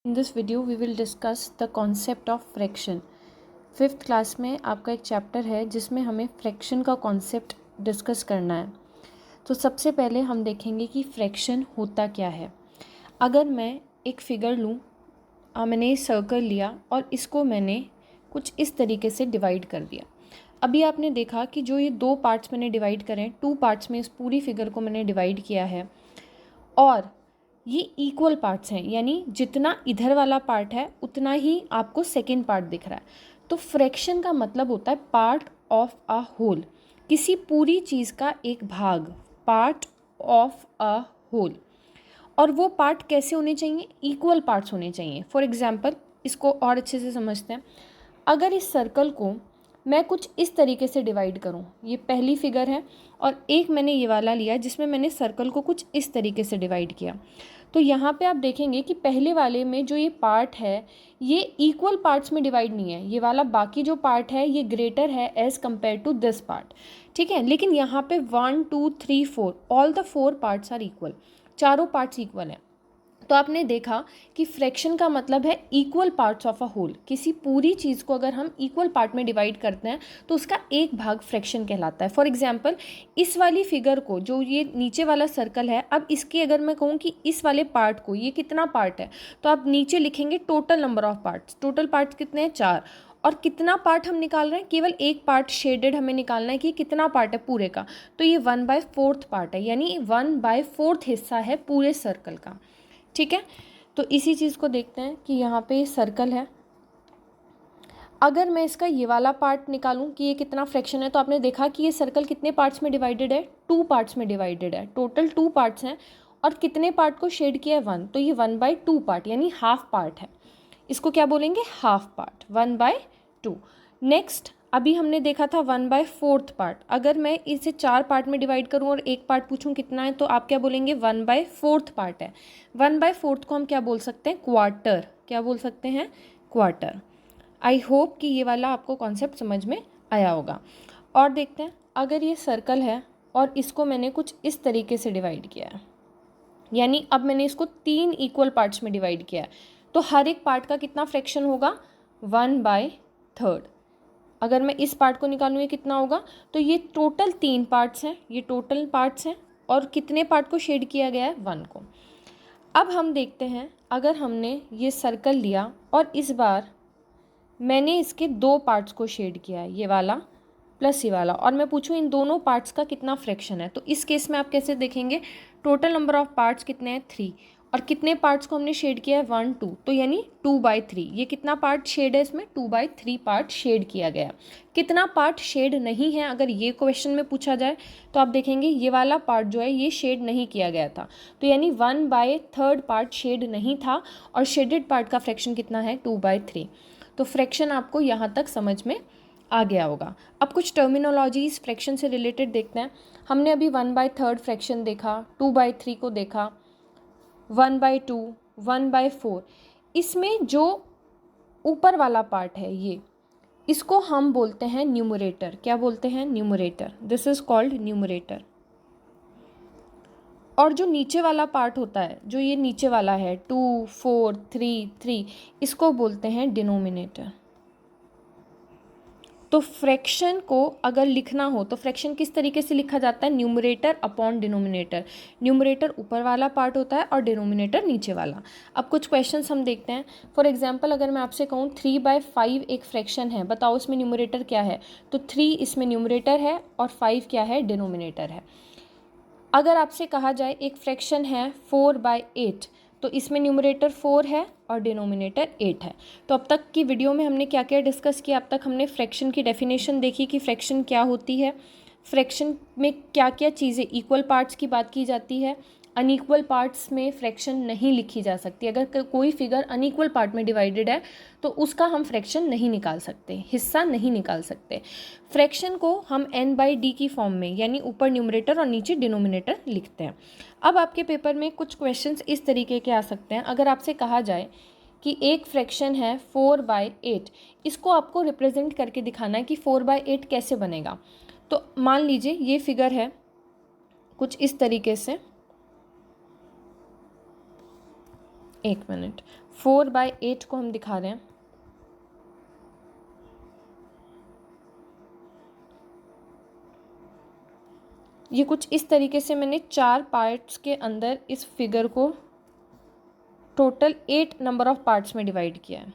In this video we will discuss the concept of fraction. 5th class में आपका एक chapter है जिसमें हमें फ्रैक्शन का कॉन्सेप्ट डिस्कस करना है। तो सबसे पहले हम देखेंगे कि फ्रैक्शन होता क्या है। अगर मैं एक फिगर लूँ, मैंने सर्कल लिया और इसको मैंने कुछ इस तरीके से डिवाइड कर दिया। अभी आपने देखा कि जो ये दो पार्ट्स मैंने डिवाइड करें, 2 पार्ट्स में इस पूरी फिगर को मैंने डिवाइड किया है और ये इक्वल पार्ट्स हैं, यानी जितना इधर वाला पार्ट है उतना ही आपको सेकेंड पार्ट दिख रहा है। तो फ्रैक्शन का मतलब होता है पार्ट ऑफ अ होल, किसी पूरी चीज़ का एक भाग, पार्ट ऑफ अ होल। और वो पार्ट कैसे होने चाहिए? इक्वल पार्ट्स होने चाहिए। फॉर एग्जाम्पल, इसको और अच्छे से समझते हैं। अगर इस सर्कल को मैं कुछ इस तरीके से डिवाइड करूं, ये पहली फिगर है और एक मैंने ये वाला लिया जिसमें मैंने सर्कल को कुछ इस तरीके से डिवाइड किया, तो यहाँ पे आप देखेंगे कि पहले वाले में जो ये पार्ट है ये इक्वल पार्ट्स में डिवाइड नहीं है। ये वाला बाकी जो पार्ट है ये ग्रेटर है as compare to this part, ठीक है। लेकिन यहाँ पे 1 2 3 4 all the 4 parts are equal, चारों पार्ट्स इक्वल हैं। तो आपने देखा कि फ्रैक्शन का मतलब है equal parts of a whole. किसी पूरी चीज़ को अगर हम इक्वल पार्ट में डिवाइड करते हैं तो उसका एक भाग फ्रैक्शन कहलाता है। फॉर एग्जांपल, इस वाली फिगर को, जो ये नीचे वाला सर्कल है, अब इसके अगर मैं कहूँ कि इस वाले पार्ट को, ये कितना पार्ट है, तो आप नीचे लिखेंगे total number of parts. Total parts कितने हैं? 4। और कितना पार्ट हम निकाल रहे हैं? केवल एक पार्ट शेडेड हमें निकालना है कि कितना पार्ट है पूरे का। तो ये 1/4 पार्ट है, यानी 1/4 हिस्सा है पूरे सर्कल का, ठीक है। तो इसी चीज़ को देखते हैं कि यहाँ पे सर्कल है। अगर मैं इसका ये वाला पार्ट निकालूं कि ये कितना फ्रैक्शन है, तो आपने देखा कि ये सर्कल कितने पार्ट्स में डिवाइडेड है? 2 पार्ट्स में डिवाइडेड है। टोटल 2 पार्ट्स हैं और कितने पार्ट को शेड किया है? 1। तो ये 1/2 पार्ट, यानी हाफ पार्ट है। इसको क्या बोलेंगे? Half part, 1/2। नेक्स्ट, अभी हमने देखा था 1/4 पार्ट। अगर मैं इसे 4 पार्ट में डिवाइड करूं और एक पार्ट पूछूं कितना है, तो आप क्या बोलेंगे? 1/4 पार्ट है। 1/4 को हम क्या बोल सकते हैं? क्वार्टर। क्या बोल सकते हैं? क्वार्टर। आई होप कि ये वाला आपको कॉन्सेप्ट समझ में आया होगा। और देखते हैं, अगर ये सर्कल है और इसको मैंने कुछ इस तरीके से डिवाइड किया है, यानी अब मैंने इसको 3 इक्वल पार्ट्स में डिवाइड किया है, तो हर एक पार्ट का कितना फ्रैक्शन होगा? 1/3। अगर मैं इस पार्ट को निकालूँ, ये कितना होगा? तो ये टोटल 3 पार्ट्स हैं, ये टोटल पार्ट्स हैं और कितने पार्ट को शेड किया गया है? 1 को। अब हम देखते हैं, अगर हमने ये सर्कल लिया और इस बार मैंने इसके 2 पार्ट्स को शेड किया है, ये वाला प्लस ये वाला, और मैं पूछूं इन दोनों पार्ट्स का कितना फ्रैक्शन है, तो इस केस में आप कैसे देखेंगे? टोटल नंबर ऑफ पार्ट्स कितने हैं? 3। और कितने पार्ट्स को हमने शेड किया है? 1 2, तो यानी 2/3। ये कितना पार्ट शेड है इसमें? 2/3 पार्ट शेड किया गया। कितना पार्ट शेड नहीं है, अगर ये क्वेश्चन में पूछा जाए, तो आप देखेंगे ये वाला पार्ट जो है ये शेड नहीं किया गया था, तो यानी 1/3 पार्ट शेड नहीं था और शेडेड पार्ट का फ्रैक्शन कितना है? 2/3। तो फ्रैक्शन आपको यहाँ तक समझ में आ गया होगा। अब कुछ टर्मिनोलॉजीज फ्रैक्शन से रिलेटेड देखते हैं। हमने अभी 1/3 फ्रैक्शन देखा, 2/3 को देखा, 1/2, 1/4। इसमें जो ऊपर वाला पार्ट है ये, इसको हम बोलते हैं न्यूमरेटर। क्या बोलते हैं? Numerator. This is called numerator. और जो नीचे वाला पार्ट होता है, जो ये नीचे वाला है 2 4 3 3, इसको बोलते हैं डिनोमिनेटर। तो फ्रैक्शन को अगर लिखना हो तो फ्रैक्शन किस तरीके से लिखा जाता है? Numerator upon denominator. न्यूमरेटर ऊपर वाला पार्ट होता है और डिनोमिनेटर नीचे वाला। अब कुछ क्वेश्चंस हम देखते हैं। फॉर एग्जांपल, अगर मैं आपसे कहूँ 3/5 एक फ्रैक्शन है, बताओ इसमें न्यूमरेटर क्या है? तो 3 इसमें न्यूमरेटर है और 5 क्या है? डिनोमिनेटर है। अगर आपसे कहा जाए एक फ्रैक्शन है 4/8, तो इसमें न्यूमरेटर 4 है और डिनोमिनेटर 8 है। तो अब तक की वीडियो में हमने क्या क्या डिस्कस किया? अब तक हमने फ्रैक्शन की डेफिनेशन देखी कि फ्रैक्शन क्या होती है, फ्रैक्शन में क्या क्या चीज़ें, इक्वल पार्ट्स की बात की जाती है, अनइक्वल पार्ट्स में फ्रैक्शन नहीं लिखी जा सकती। अगर कोई फिगर अनइक्वल पार्ट में डिवाइडेड है तो उसका हम फ्रैक्शन नहीं निकाल सकते, हिस्सा नहीं निकाल सकते। फ्रैक्शन को हम n/d की फॉर्म में, यानी ऊपर न्यूमरेटर और नीचे डिनोमिनेटर लिखते हैं। अब आपके पेपर में कुछ क्वेश्चंस इस तरीके के आ सकते हैं। अगर आपसे कहा जाए कि एक फ्रैक्शन है 4/8, इसको आपको रिप्रेजेंट करके दिखाना है कि 4/8 कैसे बनेगा। तो मान लीजिए ये फिगर है कुछ इस तरीके से, एक मिनट, 4/8 को हम दिखा रहे हैं। ये कुछ इस तरीके से मैंने 4 पार्ट्स के अंदर इस फिगर को टोटल 8 नंबर ऑफ पार्ट्स में डिवाइड किया है।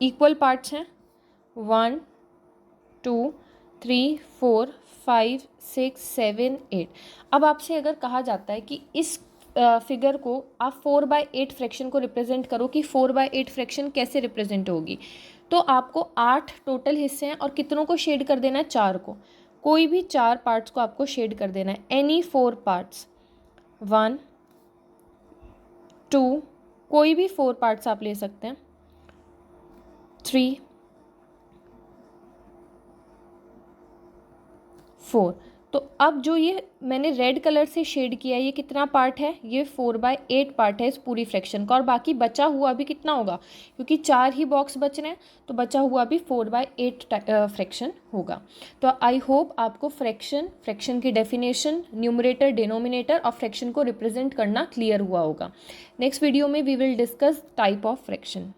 इक्वल पार्ट्स हैं 1 2 3 4 5 6 7 8। अब आपसे अगर कहा जाता है कि इस फिगर को आप 4/8 फ्रैक्शन को रिप्रेजेंट करो कि 4/8 फ्रैक्शन कैसे रिप्रेजेंट होगी, तो आपको 8 टोटल हिस्से हैं और कितनों को शेड कर देना है, 4 को। कोई भी 4 पार्ट्स को आपको शेड कर देना है, एनी 4 पार्ट्स, 1 2, कोई भी 4 पार्ट्स आप ले सकते हैं, 3 4। तो अब जो ये मैंने रेड कलर से शेड किया है, ये कितना पार्ट है, ये 4/8 पार्ट है इस पूरी फ्रैक्शन का। और बाकी बचा हुआ भी कितना होगा, क्योंकि 4 ही बॉक्स बच रहे हैं, तो बचा हुआ भी 4/8 फ्रैक्शन होगा। तो आई होप आपको फ्रैक्शन की डेफिनेशन, न्यूमरेटर, डिनोमिनेटर और फ्रैक्शन को रिप्रेजेंट करना क्लियर हुआ होगा। नेक्स्ट वीडियो में we will discuss type of fraction.